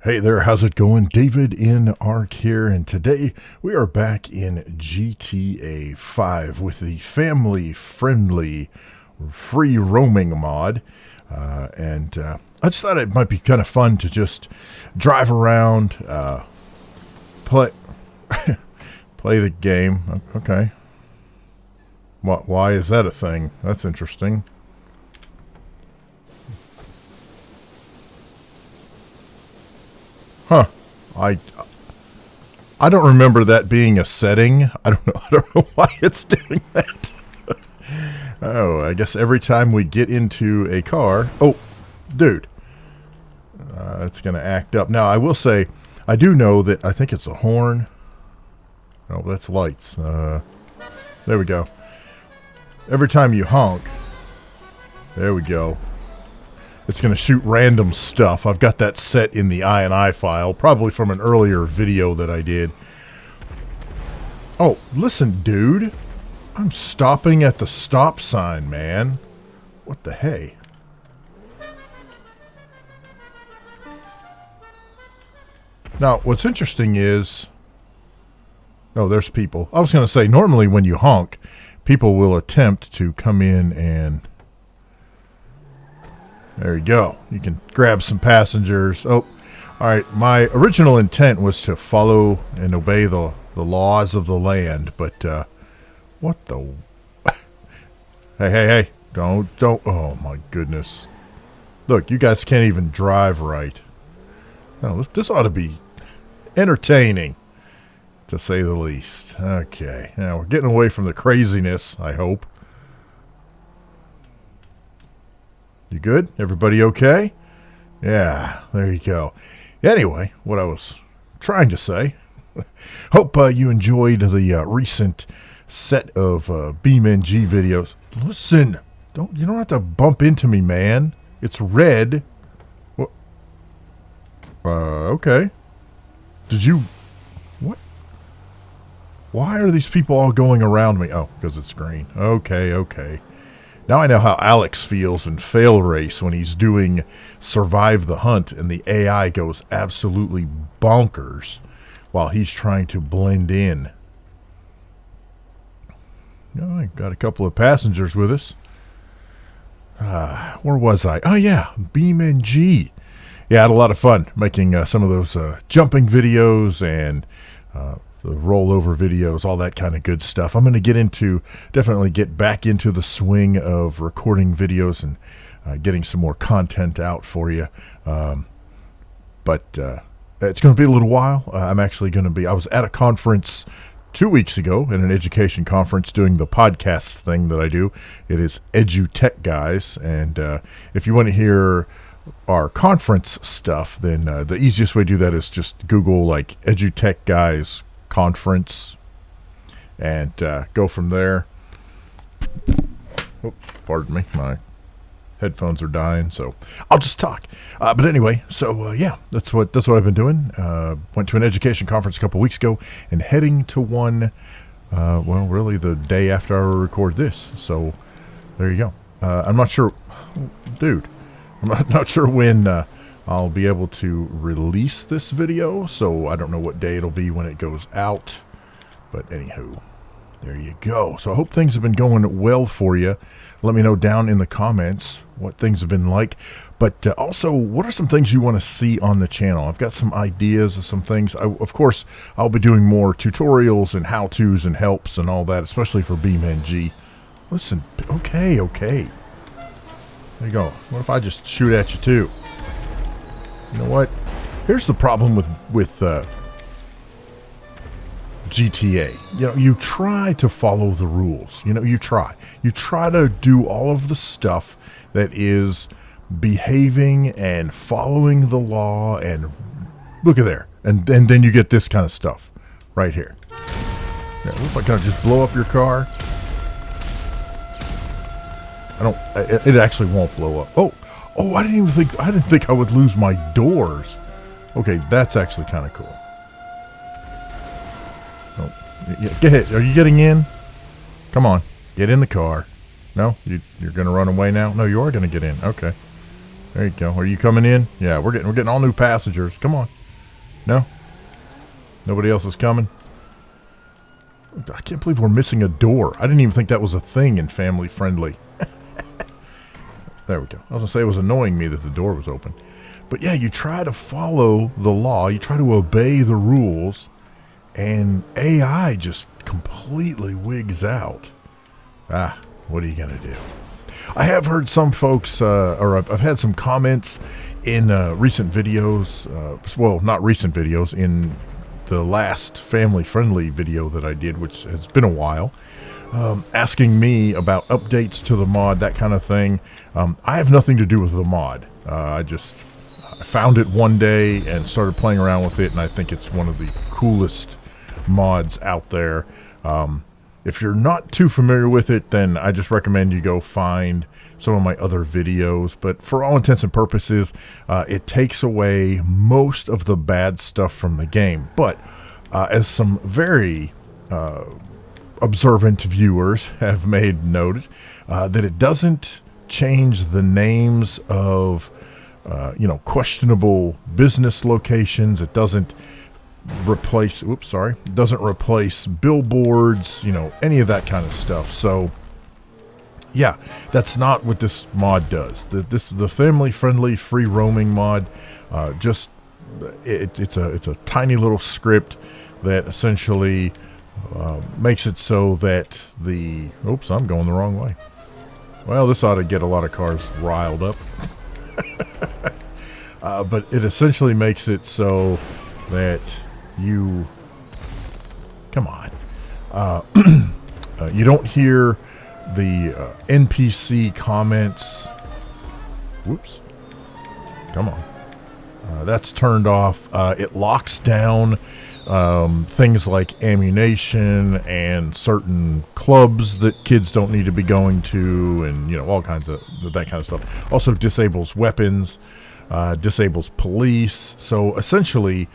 Hey there, how's it going? davidinark here, and today we are back in GTA 5 with the family-friendly free roaming mod. I just thought it might be kind of fun to just drive around, play the game. Okay. Why is that a thing? That's interesting. Huh. I don't remember that being a setting. I don't know why it's doing that. Oh, I guess every time we get into a car... Oh, dude. It's going to act up. Now, I will say, I do know that I think it's a horn. Oh, that's lights. There we go. Every time you honk... There we go. It's going to shoot random stuff. I've got that set in the INI file, probably from an earlier video that I did. Oh, listen, dude. I'm stopping at the stop sign, man. What the hey? Now, what's interesting is... Oh, there's people. I was going to say, normally when you honk, people will attempt to come in and... There you go. You can grab some passengers. Oh, all right. My original intent was to follow and obey the laws of the land, but what the... Hey. Don't. Oh, my goodness. Look, you guys can't even drive right. No, this ought to be entertaining, to say the least. Okay. Now, we're getting away from the craziness, I hope. You good? Everybody okay? Yeah, there you go. Anyway, what I was trying to say, hope you enjoyed the recent set of BeamNG videos. Listen, you don't have to bump into me, man. It's red. What? Okay. Did you... What? Why are these people all going around me? Oh, because it's green. Okay. Now I know how Alex feels in Fail Race when he's doing Survive the Hunt and the AI goes absolutely bonkers while he's trying to blend in. I got a couple of passengers with us. Where was I? Oh yeah, BeamNG. Yeah, I had a lot of fun making some of those jumping videos and the rollover videos, all that kind of good stuff. I'm going to definitely get back into the swing of recording videos and getting some more content out for you. But it's going to be a little while. I'm actually going to be, I was at a conference 2 weeks ago, in an education conference, doing the podcast thing that I do. It is EduTech Guys. And if you want to hear our conference stuff, then the easiest way to do that is just Google like EduTech Guys conference and go from there. Oops, pardon me, my headphones are dying, so I'll just talk. But anyway, so yeah, that's what I've been doing. Went to an education conference a couple weeks ago and heading to one well, really the day after I record this, so there you go. I'm not sure, dude, I'm not sure when I'll be able to release this video, so I don't know what day it'll be when it goes out. But anywho, there you go. So I hope things have been going well for you. Let me know down in the comments what things have been like. But also, what are some things you want to see on the channel? I've got some ideas of some things. Of course, I'll be doing more tutorials and how-tos and helps and all that, especially for BeamNG. Listen, okay. There you go. What if I just shoot at you too? You know what? Here's the problem with GTA. You know, you try to follow the rules. You know, you try to do all of the stuff that is behaving and following the law, and look at there. And then you get this kind of stuff right here. Yeah, what if I kind of just blow up your car? It actually won't blow up. Oh, I didn't think I would lose my doors. Okay, that's actually kind of cool. Oh, yeah, get ahead. Are you getting in? Come on, get in the car. No, you're gonna run away now. No, you are gonna get in. Okay, there you go. Are you coming in? Yeah, we're getting all new passengers. Come on. No? Nobody else is coming? I can't believe we're missing a door. I didn't even think that was a thing in Family Friendly. There we go. I was going to say it was annoying me that the door was open. But yeah, you try to follow the law. You try to obey the rules. And AI just completely wigs out. What are you going to do? I have heard some folks, or I've had some comments in recent videos. Well, not recent videos. In the last family-friendly video that I did, which has been a while. Asking me about updates to the mod, that kind of thing. I have nothing to do with the mod. I found it one day and started playing around with it, and I think it's one of the coolest mods out there. If you're not too familiar with it, then I just recommend you go find some of my other videos. But for all intents and purposes, it takes away most of the bad stuff from the game. But as some very observant viewers have made noted, that it doesn't change the names of questionable business locations. It doesn't replace billboards, any of that kind of stuff. So yeah, that's not what this mod does. The family friendly free roaming mod, it's a tiny little script that essentially makes it so that I'm going the wrong way. Well, this ought to get a lot of cars riled up. But it essentially makes it so that you don't hear the NPC comments. Whoops. Come on. That's turned off. It locks down things like ammunition and certain clubs that kids don't need to be going to, and all kinds of that kind of stuff. Also disables weapons, disables police. So essentially,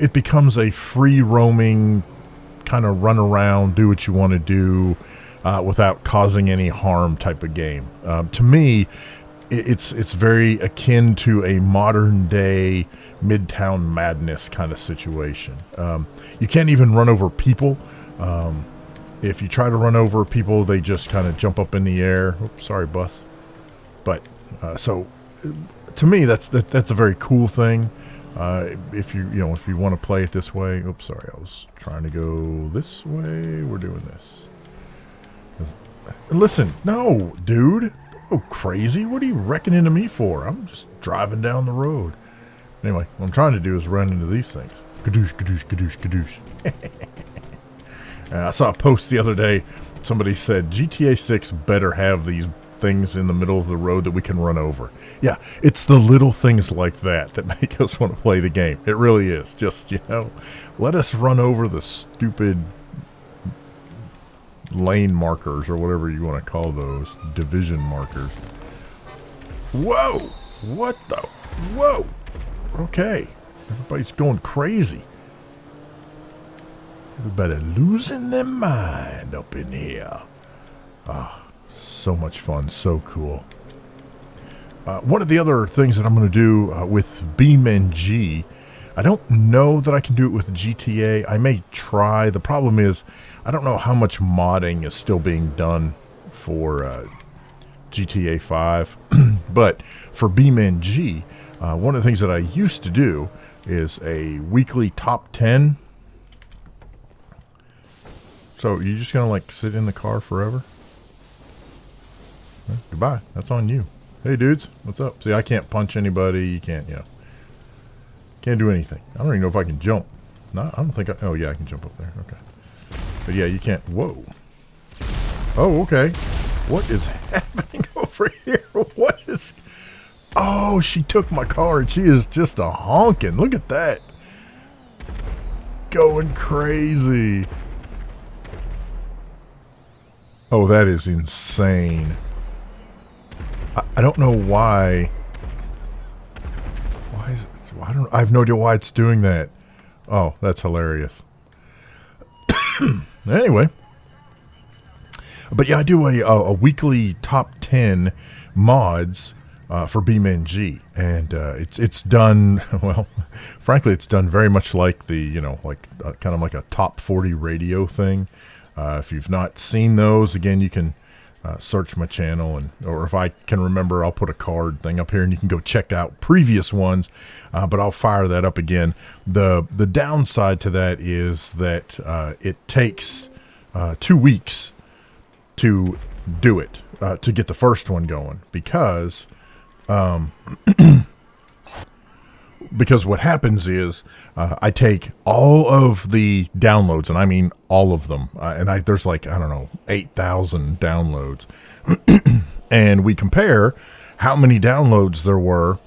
it becomes a free roaming kind of run around, do what you want to do without causing any harm type of game. To me, it's very akin to a modern day Midtown Madness kind of situation. You can't even run over people. If you try to run over people, they just kind of jump up in the air. Oops, sorry, bus. But so to me, that's a very cool thing. If you want to play it this way. Oops, sorry, I was trying to go this way. We're doing this. Listen, no, dude. Oh, crazy. What are you wrecking into me for? I'm just driving down the road. Anyway, what I'm trying to do is run into these things. Kadoosh, kadoosh, kadoosh, kadoosh. I saw a post the other day. Somebody said GTA 6 better have these things in the middle of the road that we can run over. Yeah, it's the little things like that make us want to play the game. It really is. Just, let us run over the stupid lane markers or whatever you want to call those. Division markers. Whoa! What the? Whoa! Okay. Everybody's going crazy. Everybody losing their mind up in here. So much fun. So cool. One of the other things that I'm going to do with BeamNG, I don't know that I can do it with GTA. I may try. The problem is I don't know how much modding is still being done for GTA 5. But for BeamNG, one of the things that I used to do is a weekly top 10. So you're just going to sit in the car forever? Well, goodbye. That's on you. Hey dudes, what's up? See, I can't punch anybody. You can't, can't do anything. I don't even know if I can jump. No, I don't think oh yeah, I can jump up there. Okay. But yeah, you can't. Whoa. Oh, okay. What is happening over here? What is... Oh, she took my car and she is just a honking. Look at that. Going crazy. Oh, that is insane. I don't know why. Why is it? I have no idea why it's doing that. Oh, that's hilarious. Anyway. But yeah, I do a weekly top 10 mods for BeamNG, and it's done well. Frankly, it's done very much like the kind of like a top 40 radio thing. If you've not seen those, again, you can search my channel, or if I can remember, I'll put a card thing up here, and you can go check out previous ones. But I'll fire that up again. The downside to that is that it takes 2 weeks to do it, to get the first one going, because because what happens is I take all of the downloads, and I mean all of them, and there's like, I don't know, 8,000 downloads, and we compare how many downloads there were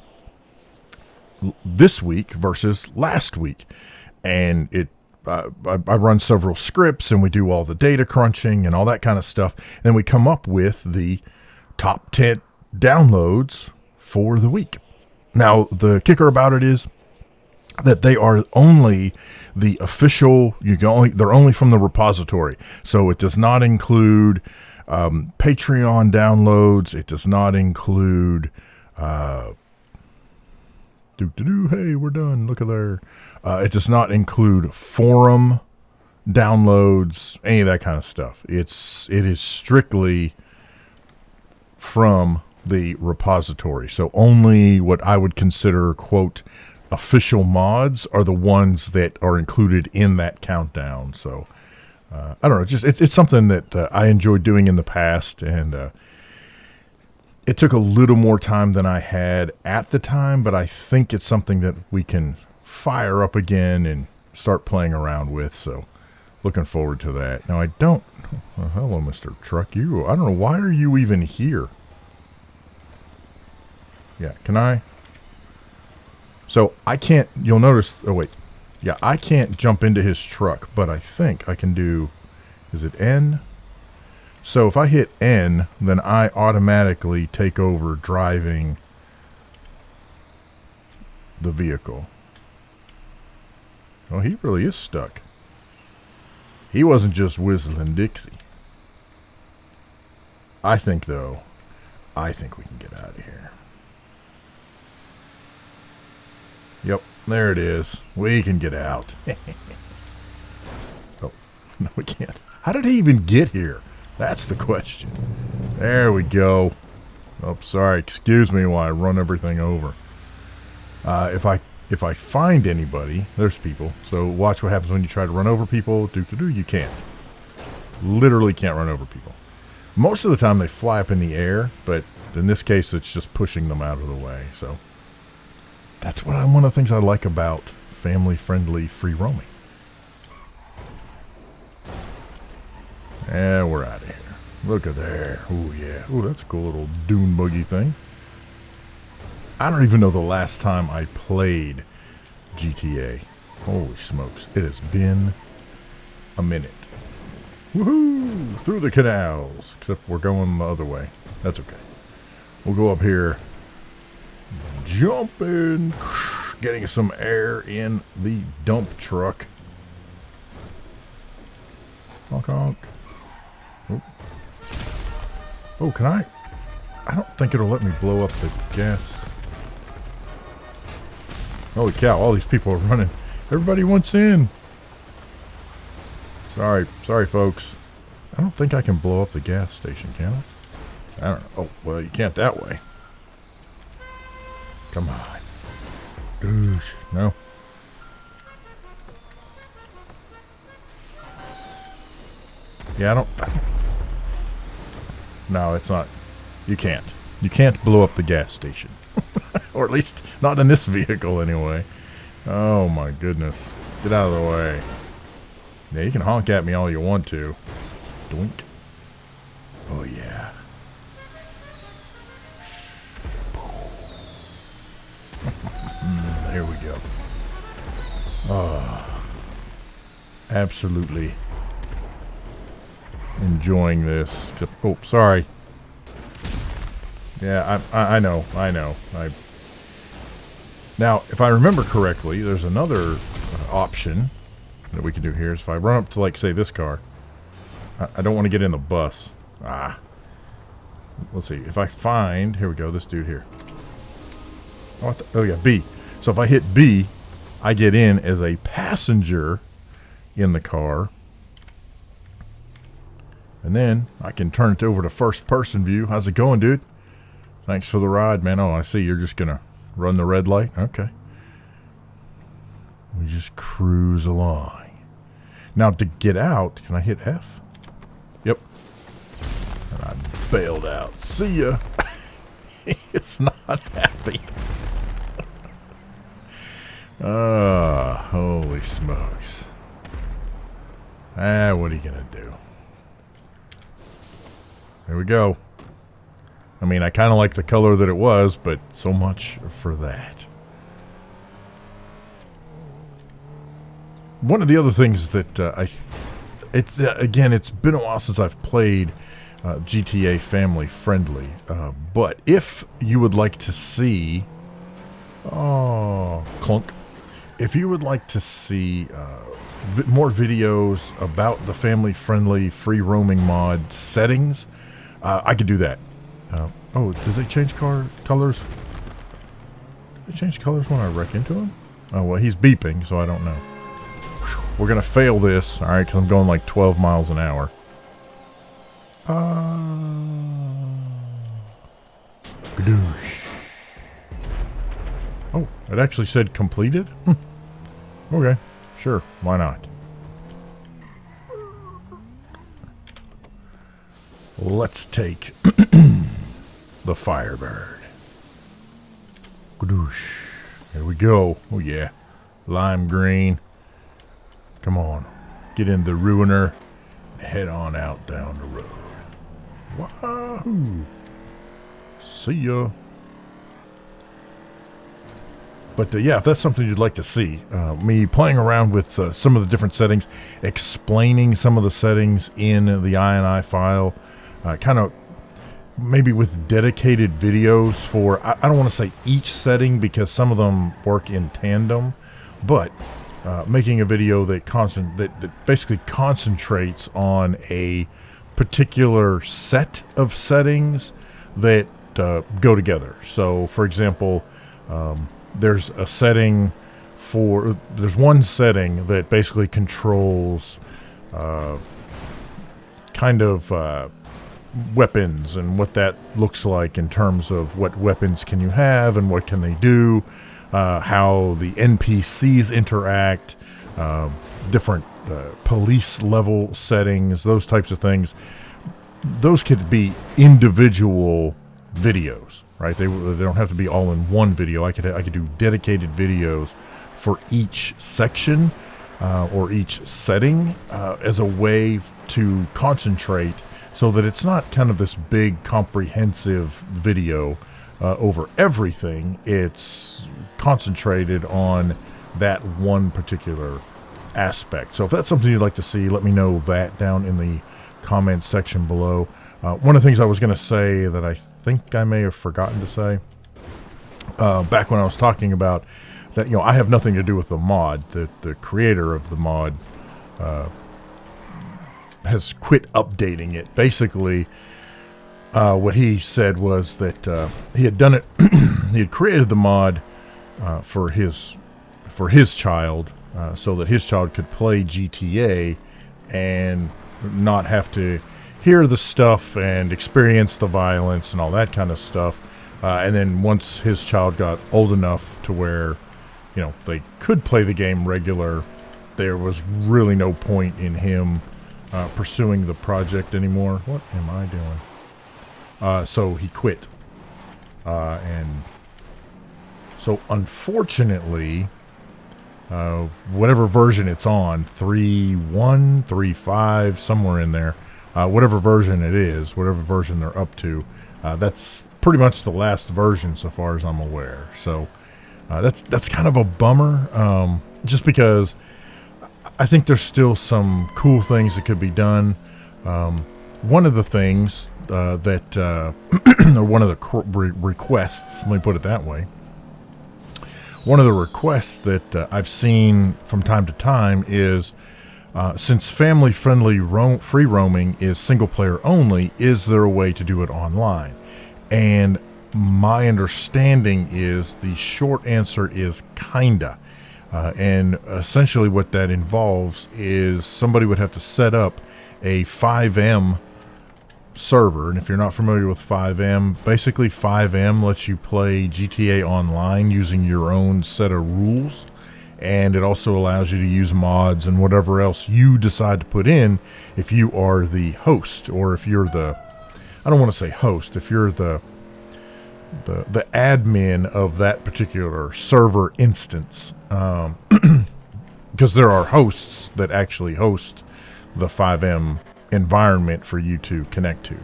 this week versus last week, and I run several scripts, and we do all the data crunching and all that kind of stuff, and then we come up with the top 10 downloads for the week. Now, the kicker about it is that they are only the official, they're only from the repository. So it does not include Patreon downloads. It does not include, hey, we're done. Look at there. It does not include forum downloads, any of that kind of stuff. It is strictly from the repository. So only what I would consider, quote, official mods are the ones that are included in that countdown. So I don't know, just it's something that I enjoyed doing in the past, and it took a little more time than I had at the time, but I think it's something that we can fire up again and start playing around with. So looking forward to that. Now, I don't, hello, Mr. Truck. I don't know, why are you even here? Yeah, can I? So I can't, you'll notice, oh wait, yeah, I can't jump into his truck, but I think I can do, is it N? So if I hit N, then I automatically take over driving the vehicle. Oh, he really is stuck. He wasn't just whistling Dixie. I think we can get out of here. Yep, there it is. We can get out. Oh, no, we can't. How did he even get here? That's the question. There we go. Oh, sorry. Excuse me while I run everything over. If I find anybody, there's people. So watch what happens when you try to run over people. You can't. Literally can't run over people. Most of the time they fly up in the air, but in this case it's just pushing them out of the way. So that's one of the things I like about family-friendly free roaming. And we're out of here. Look at there. Oh, yeah. Oh, that's a cool little dune buggy thing. I don't even know the last time I played GTA. Holy smokes. It has been a minute. Woohoo! Through the canals. Except we're going the other way. That's okay. We'll go up here. Jumping. Getting some air in the dump truck. Honk honk. Oh, can I? I don't think it'll let me blow up the gas. Holy cow, all these people are running. Everybody wants in. Sorry, folks. I don't think I can blow up the gas station, can I? I don't know. Oh, well, you can't that way. Come on. Goosh. No. Yeah, I don't. No, it's not. You can't. You can't blow up the gas station. Or at least not in this vehicle anyway. Oh my goodness. Get out of the way. Yeah, you can honk at me all you want to. Doink. Oh yeah. There we go. Oh, absolutely enjoying this. Oh, sorry. Yeah, I know. Now, if I remember correctly, there's another option that we can do here. Is if I run up to, like, say, this car. I don't want to get in the bus. Let's see. If I find... Here we go. This dude here. Oh yeah, B. So if I hit B, I get in as a passenger in the car. And then I can turn it over to first person view. How's it going, dude? Thanks for the ride, man. Oh, I see you're just going to run the red light. Okay. We just cruise along. Now to get out, can I hit F? Yep. And I bailed out. See ya. It's not happy. Holy smokes. What are you going to do? There we go. I mean, I kind of like the color that it was, but so much for that. One of the other things that again, it's been a while since I've played GTA Family Friendly, but if you would like to see, clunk, if you would like to see more videos about the family friendly free roaming mod settings, I could do that. Oh, did they change colors? Did they change colors when I wreck into him? Oh, well, he's beeping, so I don't know. We're going to fail this, all right, because I'm going like 12 miles an hour. Oh, it actually said completed? Okay, sure, why not? Let's take the Firebird. There we go. Oh yeah, lime green. Come on, get in the Ruiner and head on out down the road. Wahoo! See ya. But yeah, if that's something you'd like to see, me playing around with some of the different settings, explaining some of the settings in the INI file, kind of maybe with dedicated videos for, I don't want to say each setting because some of them work in tandem, but making a video that basically concentrates on a particular set of settings that go together. So, for example, there's a setting for, there's one setting that basically controls kind of weapons and what that looks like in terms of what weapons can you have and what can they do, how the NPCs interact, different police level settings, those types of things. Those could be individual videos, right? They don't have to be all in one video. I could do dedicated videos for each section or each setting as a way to concentrate, so that it's not kind of this big comprehensive video over everything. It's concentrated on that one particular aspect. So if that's something you'd like to see, let me know that down in the comments section below. One of the things I was going to say that I think I may have forgotten to say back when I was talking about that, you know, I have nothing to do with the mod. The creator of the mod has quit updating it. Basically, what he said was that he had done it. He had created the mod for his child, so that his child could play GTA and not have to hear the stuff and experience the violence and all that kind of stuff. And then once his child got old enough to where, you know, they could play the game regular, there was really no point in him pursuing the project anymore. What am I doing? So he quit. And so unfortunately, whatever version it's on, 3.1, 3.5, somewhere in there, whatever version it is, whatever version they're up to, that's pretty much the last version so far as I'm aware. So that's kind of a bummer, just because I think there's still some cool things that could be done. One of the things that, or one of the requests, let me put it that way, one of the requests that I've seen from time to time is, since family-friendly free roaming is single-player only, is there a way to do it online? And my understanding is the short answer is kinda. And essentially what that involves is somebody would have to set up a FiveM server. And if you're not familiar with FiveM, basically FiveM lets you play GTA Online using your own set of rules. And it also allows you to use mods and whatever else you decide to put in if you are the host, or if you're the, I don't want to say host, if you're the admin of that particular server instance. Because there are hosts that actually host the FiveM environment for you to connect to.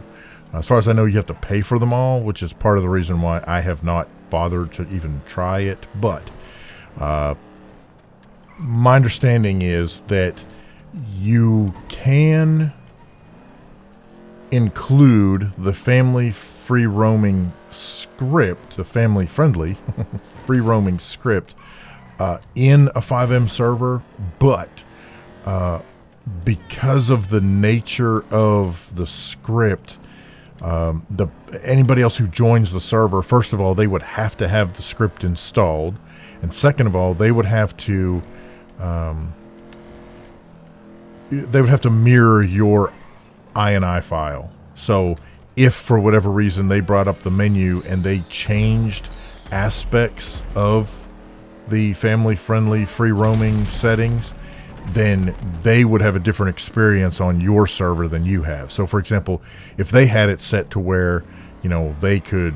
As far as I know, you have to pay for them all, which is part of the reason why I have not bothered to even try it. But my understanding is that you can include the family free roaming script, the family friendly free roaming script in a FiveM server, but because of the nature of the script, anybody else who joins the server, first of all, they would have to have the script installed, and second of all, they would have to mirror your INI file. So if for whatever reason they brought up the menu and they changed aspects of the family-friendly free roaming settings, then they would have a different experience on your server than you have. So for example, if they had it set to where, you know, they could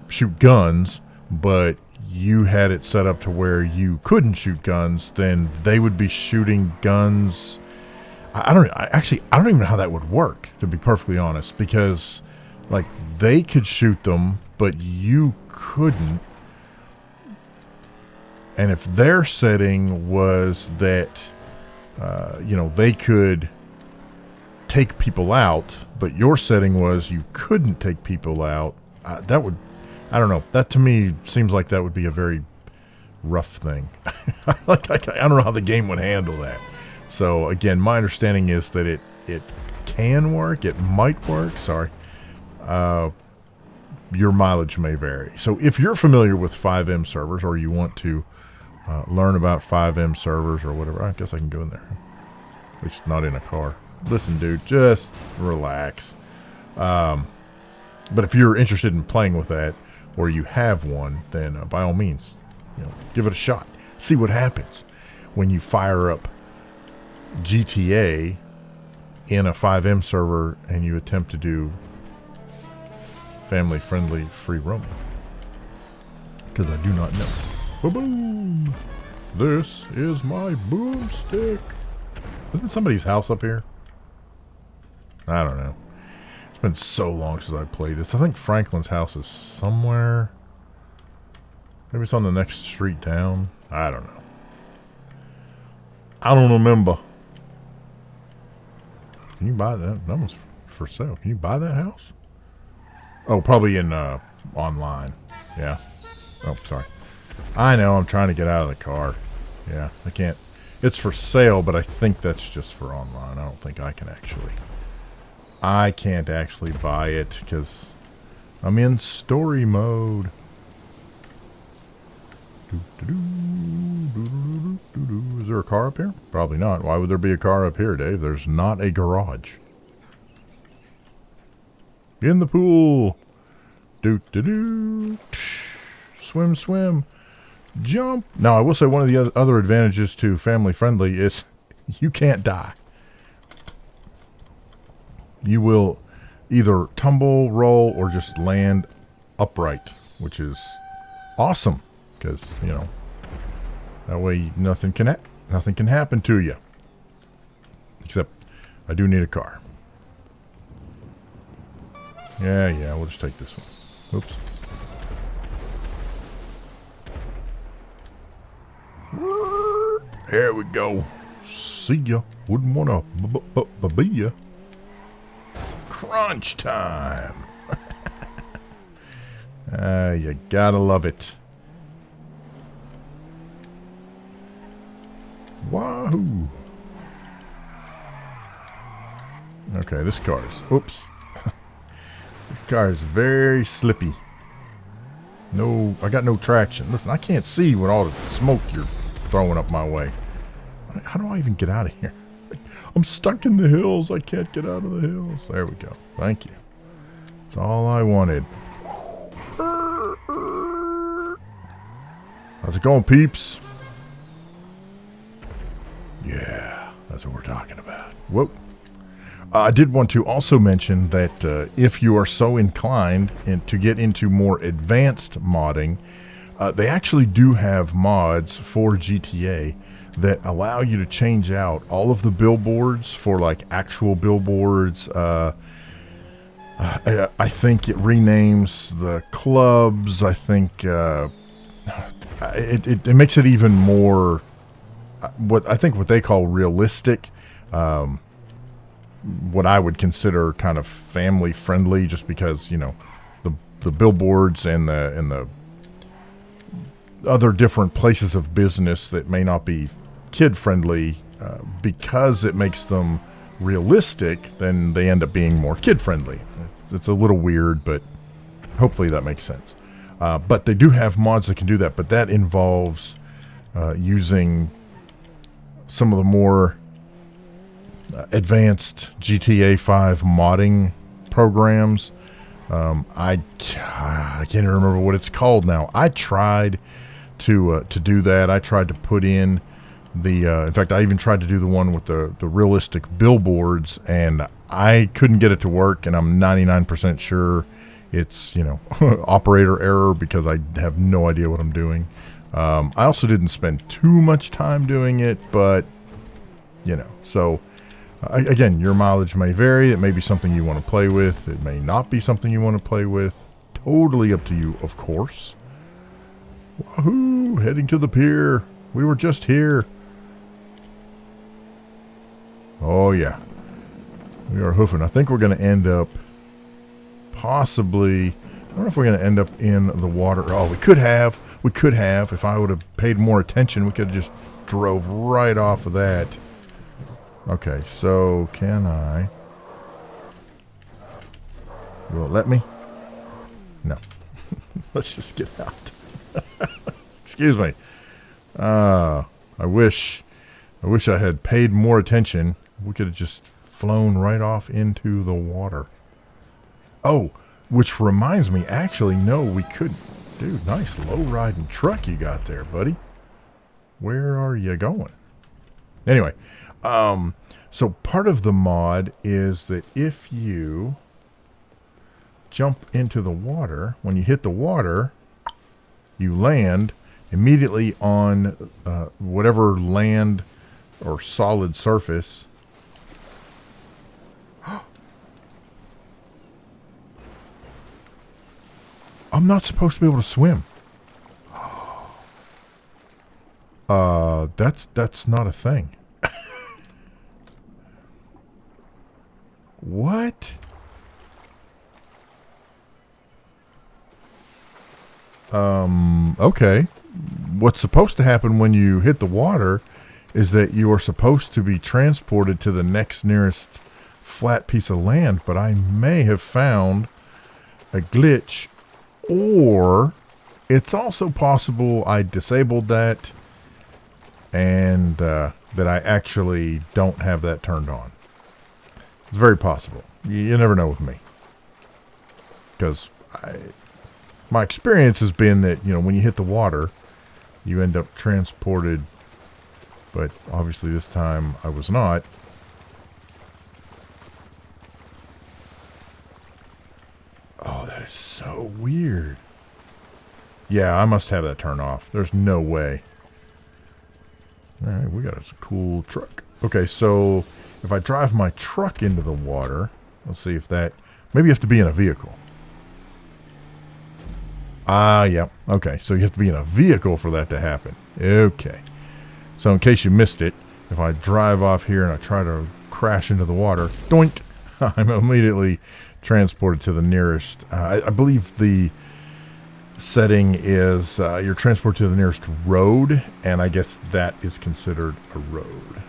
shoot guns, but you had it set up to where you couldn't shoot guns, then they would be shooting guns. I don't even know how that would work, to be perfectly honest, because like they could shoot them, but you couldn't. And if their setting was that, you know, they could take people out, but your setting was you couldn't take people out, that would, I don't know. That to me seems like that would be a very rough thing. I don't know how the game would handle that. So again, my understanding is that it can work. It might work. Sorry. Your mileage may vary. So if you're familiar with FiveM servers, or you want to learn about FiveM servers or whatever, I guess I can go in there. At least not in a car. Listen, dude, just relax. But if you're interested in playing with that, or you have one, then by all means, you know, give it a shot. See what happens when you fire up GTA in a FiveM server and you attempt to do family-friendly free roaming. Because I do not know. Boom! This is my boomstick. Isn't somebody's house up here? I don't know. It's been so long since I played this. I think Franklin's house is somewhere. Maybe it's on the next street down. I don't know. I don't remember. Can you buy that? That one's for sale. Can you buy that house? Oh, probably in online. Yeah. Oh, sorry. I know. I'm trying to get out of the car. Yeah, I can't. It's for sale, but I think that's just for online. I don't think I can actually. I can't actually buy it because I'm in story mode. Is there a car up here? Probably not. Why would there be a car up here, Dave? There's not a garage. In the pool. Swim, swim. Jump. Now, I will say one of the other advantages to family friendly is you can't die. You will either tumble, roll, or just land upright, which is awesome because, you know, that way nothing can happen to you. Except I do need a car. Yeah, we'll just take this one. Oops. There we go. See ya. Wouldn't want to be ya. Crunch time. You gotta love it. Wahoo. Okay, this car is... Oops. This car is very slippy. No, I got no traction. Listen, I can't see with all the smoke you're throwing up my way. How do I even get out of here? I'm stuck in the hills. I can't get out of the hills. There we go. Thank you. That's all I wanted. How's it going, peeps? Yeah, that's what we're talking about. Whoa. I did want to also mention that if you are so inclined to get into more advanced modding, they actually do have mods for GTA that allow you to change out all of the billboards for like actual billboards. I think it renames the clubs. I think it makes it even more what they call realistic. What I would consider kind of family friendly, just because, you know, the billboards and the other different places of business that may not be kid friendly, because it makes them realistic, then they end up being more kid friendly. It's a little weird, but hopefully that makes sense. But they do have mods that can do that, but that involves using some of the more advanced GTA 5 modding programs. I can't even remember what it's called now. I tried to do that. I tried to put in the in fact, I even tried to do the one with the realistic billboards, and I couldn't get it to work, and I'm 99% sure it's, you know, operator error, because I have no idea what I'm doing. I also didn't spend too much time doing it, but, you know, so again, your mileage may vary. It may be something you want to play with. It may not be something you want to play with. Totally up to you, of course. Wahoo! Heading to the pier. We were just here. Oh, yeah. We are hoofing. I think we're going to end up possibly... I don't know if we're going to end up in the water. Oh, we could have. We could have. If I would have paid more attention, we could have just drove right off of that. Okay, so can I... Will it let me? No. Let's just get out. Excuse me. I wish I had paid more attention. We could have just flown right off into the water. Oh, which reminds me, actually, no, we couldn't. Dude, nice low-riding truck you got there, buddy. Where are you going? Anyway, so part of the mod is that if you jump into the water, when you hit the water, you land immediately on whatever land or solid surface. I'm not supposed to be able to swim. That's not a thing. What? Okay. What's supposed to happen when you hit the water is that you are supposed to be transported to the next nearest flat piece of land, but I may have found a glitch, or it's also possible I disabled that and that I actually don't have that turned on. It's very possible. You never know with me. Because my experience has been that, you know, when you hit the water, you end up transported. But obviously this time I was not. Oh, that is so weird. Yeah, I must have that turned off. There's no way. Alright, we got a cool truck. Okay, so if I drive my truck into the water, let's see if that... Maybe you have to be in a vehicle. Ah, yep. Yeah. Okay, so you have to be in a vehicle for that to happen. Okay. So in case you missed it, if I drive off here and I try to crash into the water, doink, I'm immediately transported to the nearest... I believe the setting is you're transported to the nearest road, and I guess that is considered a road.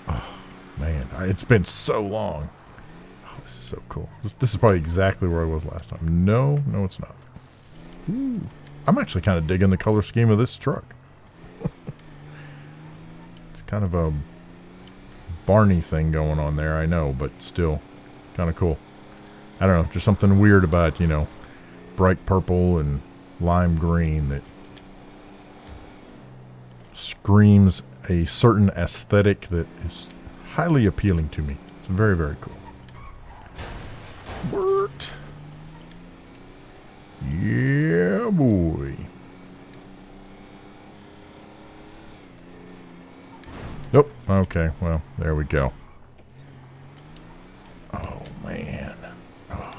Oh, man. It's been so long. Oh, this is so cool. This is probably exactly where I was last time. No, it's not. Ooh. I'm actually kind of digging the color scheme of this truck. It's kind of a Barney thing going on there, I know, but still kind of cool. I don't know, just something weird about, you know, bright purple and lime green that screams a certain aesthetic that is highly appealing to me. It's very, very cool. Bert. Yeah, boy. Nope. Okay, well, there we go. Oh, man. Oh.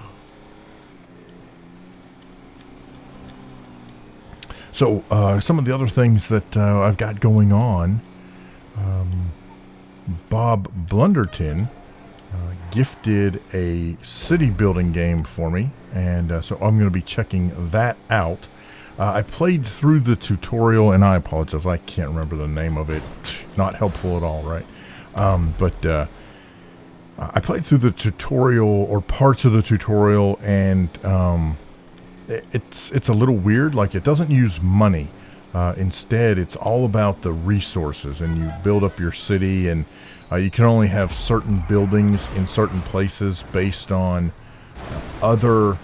So, some of the other things that I've got going on, Bob Blunderton gifted a city building game for me, and so I'm going to be checking that out. I played through the tutorial, and I apologize, I can't remember the name of it. Not helpful at all, right? But I played through the tutorial, or parts of the tutorial, and it's a little weird. Like, it doesn't use money. Instead, it's all about the resources, and you build up your city, and you can only have certain buildings in certain places based on other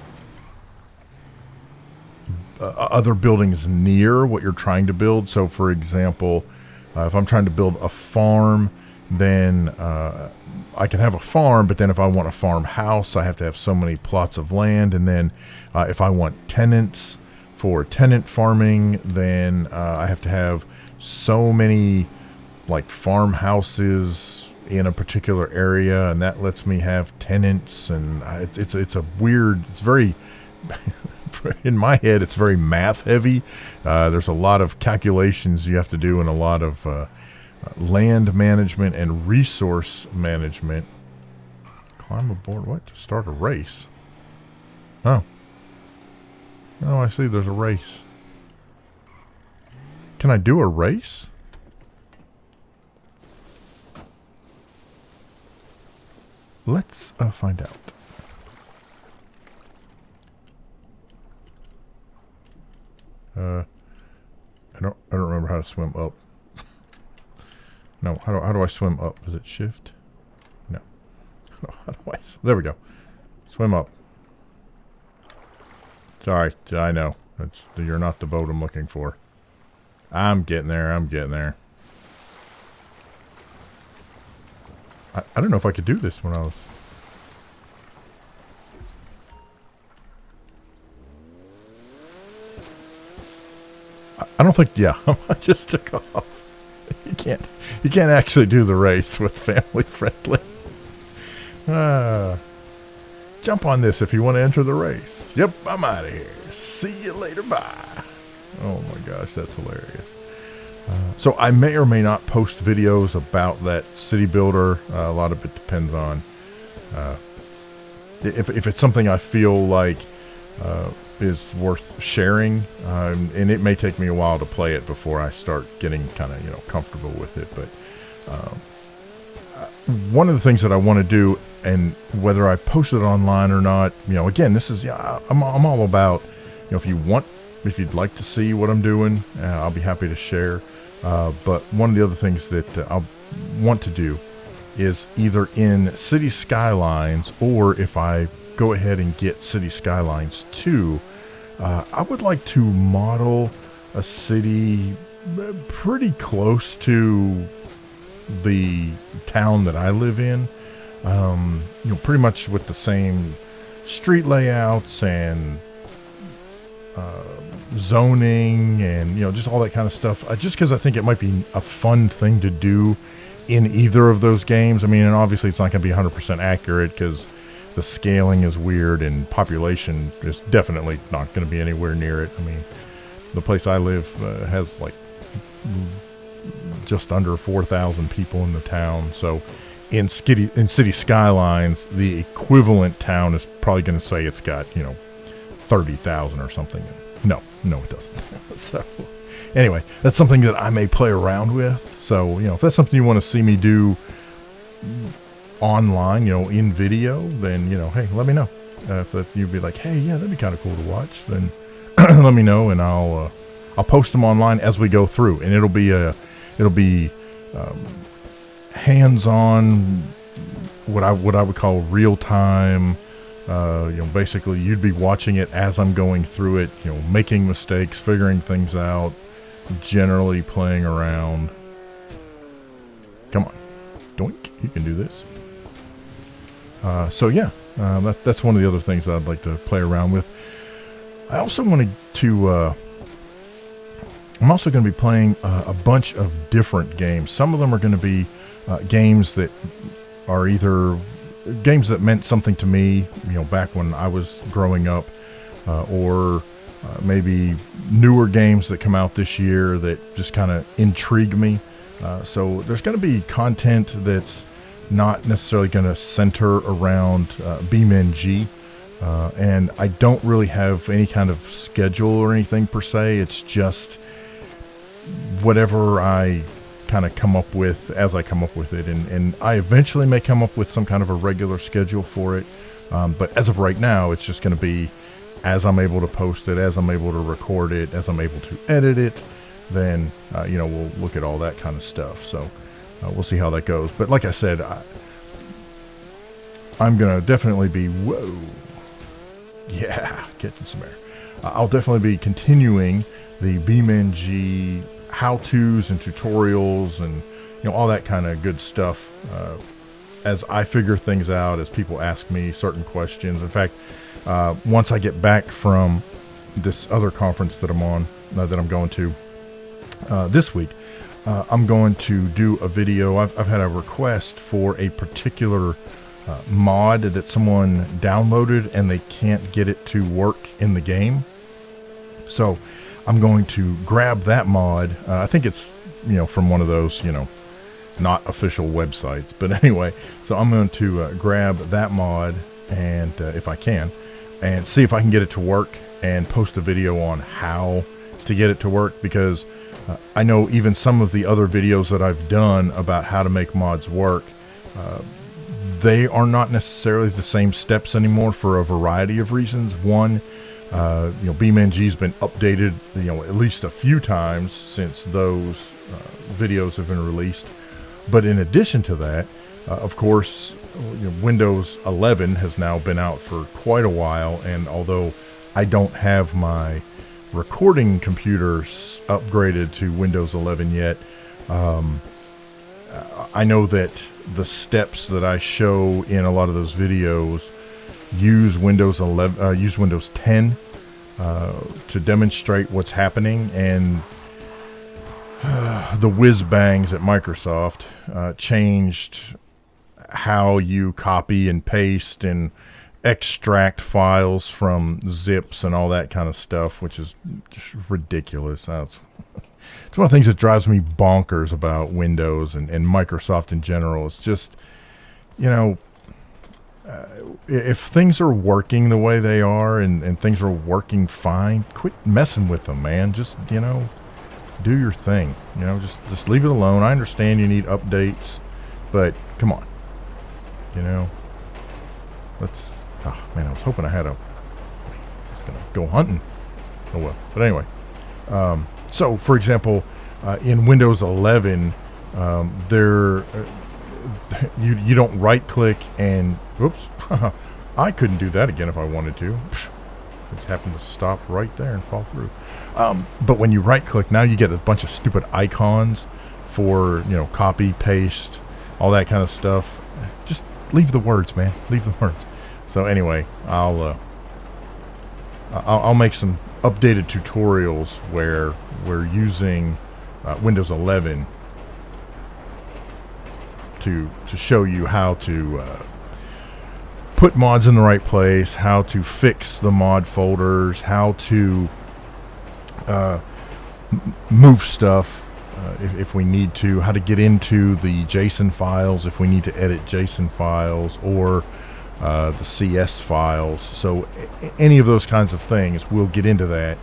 buildings near what you're trying to build. So, for example, if I'm trying to build a farm, then I can have a farm, but then if I want a farmhouse, I have to have so many plots of land. And then if I want tenants for tenant farming, then I have to have so many like farmhouses in a particular area, and that lets me have tenants. And it's a weird, it's very in my head, it's very math heavy. There's a lot of calculations you have to do, and a lot of land management and resource management. Climb aboard what? To start a race. Oh, I see, there's a race. Can I do a race? Let's find out. I don't remember how to swim up. No, how do I swim up? Is it shift? No. How do I? There we go. Swim up. Sorry, I know. You're not the boat I'm looking for. I'm getting there. I don't know if I could do this when I was... I don't think, yeah, I just took off. You can't actually do the race with family friendly. Jump on this if you want to enter the race. Yep, I'm out of here. See you later, bye. Oh my gosh, that's hilarious. So I may or may not post videos about that city builder. A lot of it depends on if it's something I feel like is worth sharing, and it may take me a while to play it before I start getting kind of comfortable with it. But one of the things that I want to do, and whether I post it online or not, again, this is I'm all about, if you'd like to see what I'm doing, I'll be happy to share. But one of the other things that I want to do is either in City Skylines, or if I go ahead and get City Skylines 2, I would like to model a city pretty close to the town that I live in. Pretty much with the same street layouts and zoning and just all that kind of stuff. Just because I think it might be a fun thing to do in either of those games. I mean, and obviously it's not going to be 100% accurate because the scaling is weird, and population is definitely not going to be anywhere near it. I mean, the place I live has like just under 4,000 people in the town. So in City Skylines, the equivalent town is probably going to say it's got 30,000 or something. No, it doesn't. So anyway, that's something that I may play around with. So if that's something you want to see me do, online, in video, then, hey, let me know. If you'd be like, hey, yeah, that'd be kind of cool to watch, then let me know, and I'll post them online as we go through, and it'll be hands-on, what I would call real-time. Basically you'd be watching it as I'm going through it, making mistakes, figuring things out, generally playing around. Come on, doink, you can do this. So yeah, that's one of the other things that I'd like to play around with. I also wanted to, I'm also going to be playing a bunch of different games. Some of them are going to be games that are either games that meant something to me, back when I was growing up, or maybe newer games that come out this year that just kind of intrigue me. So there's going to be content that's not necessarily going to center around BeamNG, and I don't really have any kind of schedule or anything per se. It's just whatever I kind of come up with as I come up with it, and I eventually may come up with some kind of a regular schedule for it, but as of right now, it's just going to be as I'm able to post it, as I'm able to record it, as I'm able to edit it. Then we'll look at all that kind of stuff. So we'll see how that goes. But like I said, I'm gonna definitely be catching some air. I'll definitely be continuing the BeamNG how-tos and tutorials and all that kind of good stuff as I figure things out, as people ask me certain questions. In fact, once I get back from this other conference that I'm on, that I'm going to this week, I'm going to do a video. I've had a request for a particular mod that someone downloaded and they can't get it to work in the game. So I'm going to grab that mod. I think it's, from one of those, not official websites. But anyway, so I'm going to grab that mod, and if I can, and see if I can get it to work and post a video on how to get it to work, because I know even some of the other videos that I've done about how to make mods work, they are not necessarily the same steps anymore for a variety of reasons. One, BeamNG's been updated, at least a few times since those videos have been released. But in addition to that, of course, Windows 11 has now been out for quite a while, and although I don't have my recording computer upgraded to Windows 11 yet, I know that the steps that I show in a lot of those videos use Windows 11, use Windows 10 to demonstrate what's happening, and the whiz bangs at Microsoft changed how you copy and paste and extract files from zips and all that kind of stuff, which is just ridiculous. It's one of the things that drives me bonkers about Windows and Microsoft in general. It's just, if things are working the way they are and things are working fine, quit messing with them, man. Just, do your thing. Just leave it alone. I understand you need updates, but come on. Let's... Oh, man, I was hoping I had I was going to go hunting. Oh, well. But anyway. So, for example, in Windows 11, you don't right-click and... Whoops. I couldn't do that again if I wanted to. It just happened to stop right there and fall through. But when you right-click, now you get a bunch of stupid icons for, copy, paste, all that kind of stuff. Just leave the words, man. Leave the words. So anyway, I'll make some updated tutorials where we're using Windows 11 to show you how to put mods in the right place, how to fix the mod folders, how to move stuff if we need to, how to get into the JSON files if we need to edit JSON files, or the CS files. So any of those kinds of things, we'll get into that,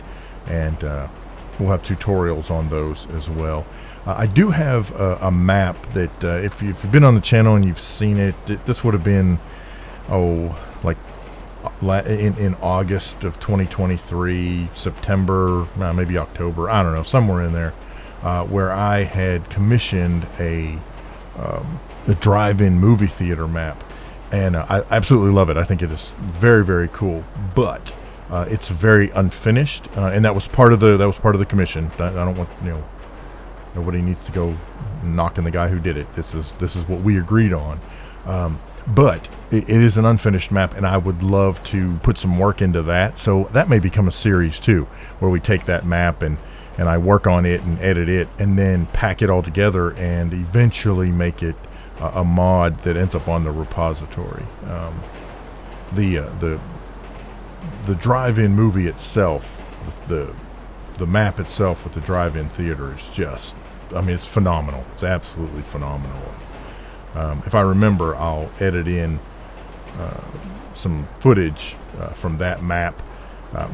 and we'll have tutorials on those as well. I do have a map that if you've been on the channel and you've seen it, this would have been, like in August of 2023, September, maybe October, I don't know, somewhere in there, where I had commissioned a drive-in movie theater map, and I absolutely love it. I think it is very, very cool, but it's very unfinished, and that was part of the commission. I don't want, nobody needs to go knocking the guy who did it. This is what we agreed on. But it is an unfinished map, and I would love to put some work into that. So that may become a series too, where we take that map and I work on it and edit it, and then pack it all together and eventually make it a mod that ends up on the repository. The drive-in movie itself, the map itself with the drive-in theater is just, I mean, it's phenomenal. It's absolutely phenomenal. If I remember, I'll edit in some footage from that map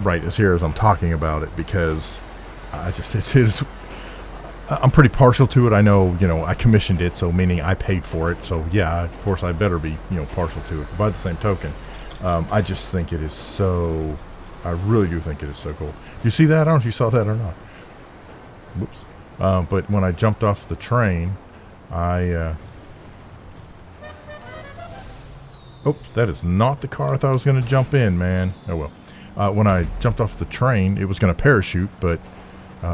right as here as I'm talking about it, because I'm pretty partial to it. I know, I commissioned it, so meaning I paid for it. So yeah, of course I better be, partial to it. But by the same token, I just think it is so, I really do think it is so cool. You see that? I don't know if you saw that or not. Whoops. But when I jumped off the train, oops, that is not the car I thought I was going to jump in, man. Oh well. When I jumped off the train, it was going to parachute, but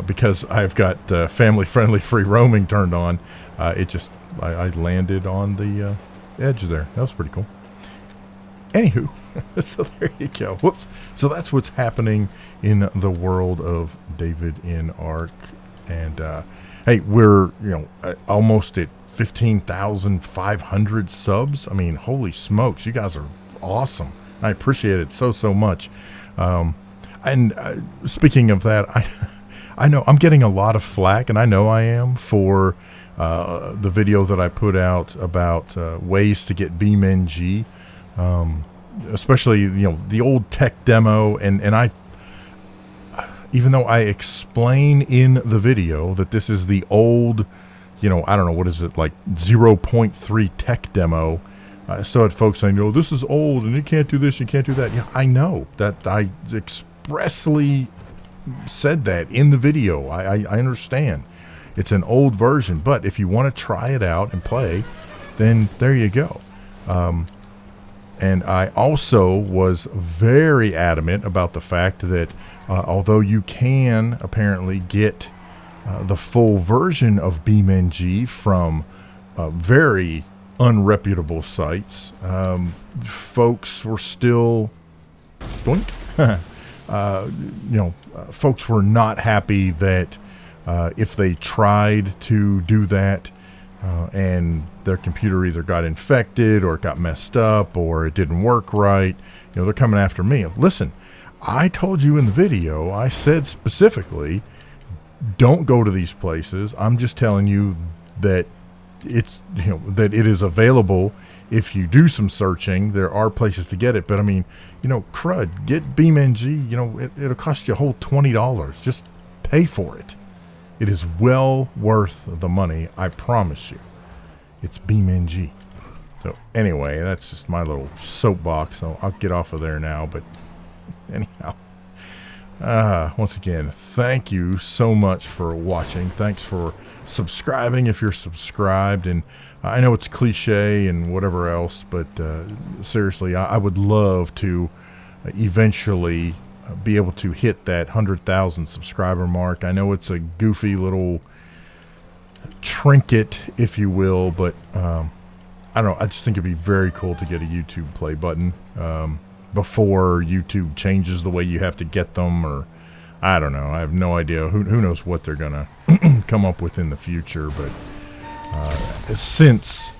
because I've got family-friendly free roaming turned on, I landed on the edge there. That was pretty cool. Anywho, so there you go. Whoops. So that's what's happening in the world of davidinark. And hey, we're almost at 15,500 subs. I mean, holy smokes, you guys are awesome. I appreciate it so much. And speaking of that, I know I'm getting a lot of flack, and I know I am, for the video that I put out about ways to get BeamNG, especially the old tech demo, and I, even though I explain in the video that this is the old, I don't know, what is it, like 0.3 tech demo, I still had folks saying, this is old and you can't do this, you can't do that. Yeah, I know that. I expressly said that in the video. I understand it's an old version, but if you want to try it out and play, then there you go. And I also was very adamant about the fact that although you can apparently get the full version of BeamNG from very unreputable sites, folks were still doink. Folks were not happy that if they tried to do that and their computer either got infected or it got messed up or it didn't work right, they're coming after me. Listen, I told you in the video, I said specifically, don't go to these places. I'm just telling you that it's, that it is available. If you do some searching, there are places to get it. But I mean, crud, get BeamNG. It'll cost you a whole $20. Just pay for it. It is well worth the money, I promise you. It's BeamNG. So anyway, that's just my little soapbox. So I'll get off of there now. But anyhow, once again, thank you so much for watching. Thanks for subscribing if you're subscribed. And I know it's cliche and whatever else, but seriously, I would love to eventually be able to hit that 100,000 subscriber mark. I know it's a goofy little trinket, if you will, but I don't know. I just think it'd be very cool to get a YouTube play button before YouTube changes the way you have to get them, or I don't know. I have no idea. Who knows what they're gonna come up with in the future, but since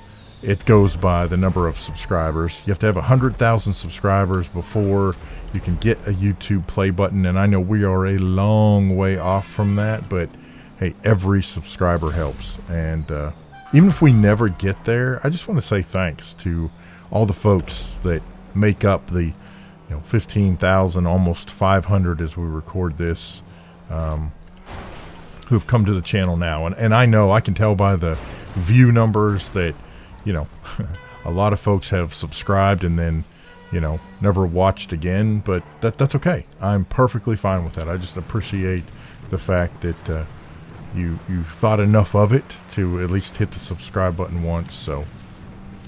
it goes by the number of subscribers, you have to have 100,000 subscribers before you can get a YouTube play button, and I know we are a long way off from that, but hey, every subscriber helps. And even if we never get there, I just want to say thanks to all the folks that make up the 15,000, almost 500 as we record this. who've come to the channel now. And I know, I can tell by the view numbers that, you know, a lot of folks have subscribed and then, you know, never watched again, but that's okay. I'm perfectly fine with that. I just appreciate the fact that you thought enough of it to at least hit the subscribe button once. So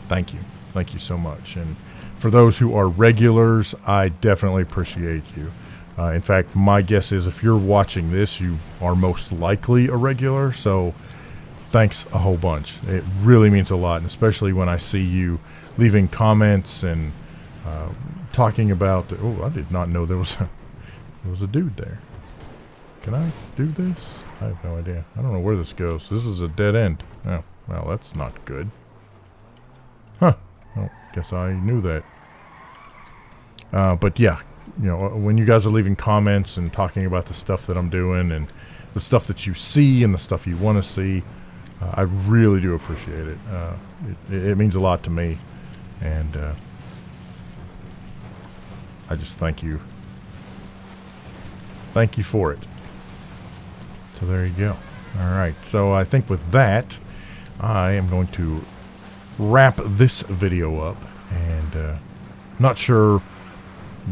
thank you so much. And for those who are regulars, I definitely appreciate you. In fact, my guess is if you're watching this, you are most likely a regular. So thanks a whole bunch. It really means a lot, and especially when I see you leaving comments and talking about oh, I did not know there was a dude there. Can I do this? I have no idea. I don't know where this goes. This is a dead end. Oh, well, that's not good. Huh. Well, guess I knew that. But yeah, you know, when you guys are leaving comments and talking about the stuff that I'm doing and the stuff that you see and the stuff you want to see, I really do appreciate it. It means a lot to me, and I just thank you. Thank you for it. So there you go. All right. So I think with that, I am going to wrap this video up, and not sure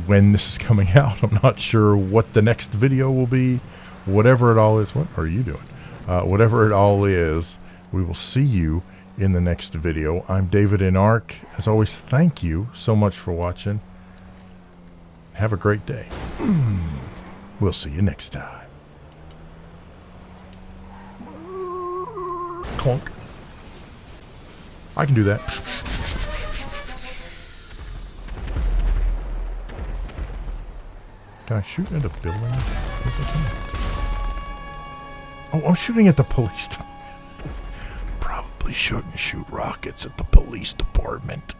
when this is coming out. I'm not sure what the next video will be. Whatever it all is. What are you doing? Whatever it all is, we will see you in the next video. I'm davidinark. As always, thank you so much for watching. Have a great day. We'll see you next time. Clunk. I can do that. Can I shoot at a building? Oh, I'm shooting at the police. Probably shouldn't shoot rockets at the police department.